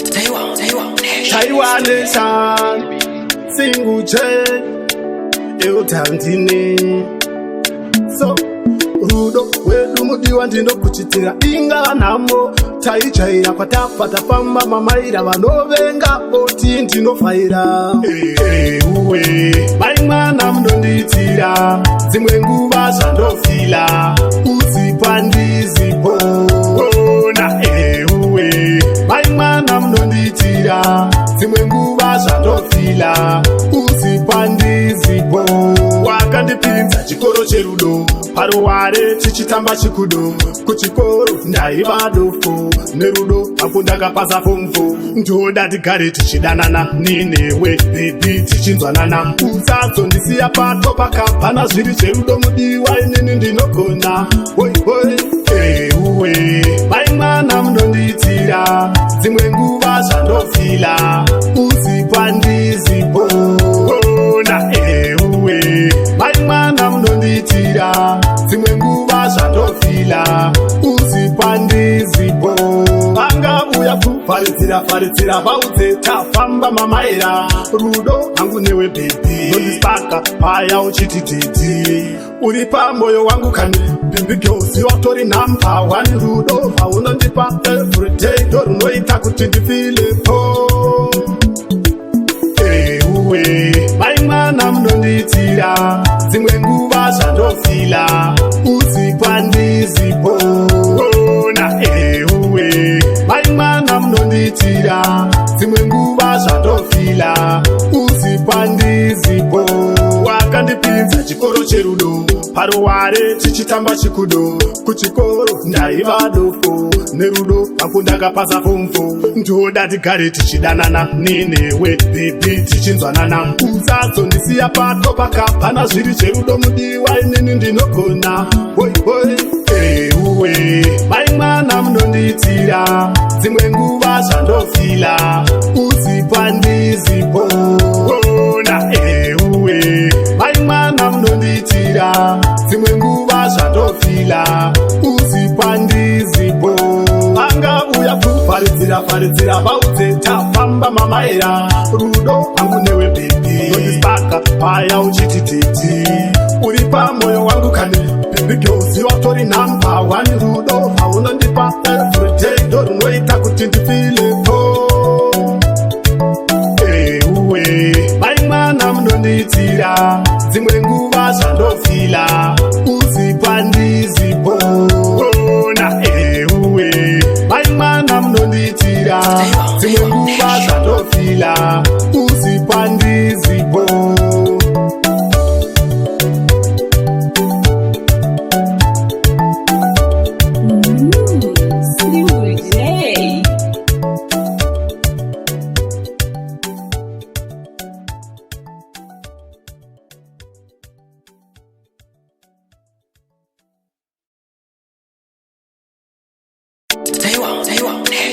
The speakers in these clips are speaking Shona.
Taiwa nation, single chain, eutandine. So, rudo, wedu mudiwa ndino kuchitira inga namo. Taichaira patapata pamba mamaira vanovenga oti ndinofaira. Uwe, Mwana mnonditira, zimwe nguva zvandofila, uzipandizipo. Ona uwe, Mwana mnonditira, zimwe nguva zvandofila, uzipandizipo. Wakandipinza chikoro cherudo, paruware chichitamba chikudo, kuchikoro ndaiva dofo, nerudo apo ndakapasa fomfo. Ndoda tigare tichidanana, ninewe baby tichinzwanana. Usazondisiya pato pakapana, zviri zverudo mudiwa, inini ndinogona. Hoi hoi, uwe, Mwana mnonditira, zimwe nguva zvandofila, uzipandizipo. Ona uwe, Mwana mnonditira, zimwe nguva zvandofila, uzipandizipo. Vanga uya kufaridzira vaudze tafamba mamaira, rudo hangu newe baby, nondisaka paya uchiti didi. Uri pamoyo wangu kani baby girl, siwatori number one, rudo vaunondipa everyday, ndorunoita kuti ndifile po. Uwe, Mwana mnonditira, zimwe nguva zvandofila, uzipandizipo. Ona uwe, Mwana mnonditira, zimwe nguva zvandofila, uzipandizipo. Wakandipinza chikoro cherudo, paruware chichitamba chikudo, kuchikoro ndaiva dofo, nerudo apo ndakapasa fomfo. Ndoda tigare tichidanana, ninewe baby tichinzwanana. Usazondisiya pato pakapana, zviri zverudo mudiwa, inini ndinogona. Hoi hoi, uwe, Mwana mnonditira, zimwe nguva zvandofila, uzipandizipo. Ona uwe, Mwana mnonditira, zimwe nguva zvandofila, uzipandizipo. Vanga uya kufaridzira vaudze tafamba mamaira, rudo hangu newe baby, nondisaka paya uchiti titi. Uri pamoyo wangu kani baby girl, siwatori number one, rudo vaunondipa everyday, ndorunoita kuti ndifile po. Uwe, Mwana mnonditira, zimwe nguva zvandofila, uzipandizipo. Ona uwe, Mwana mnonditira, zimwe nguva zvandofila, uzipandizipo.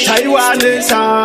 Taiwa nation.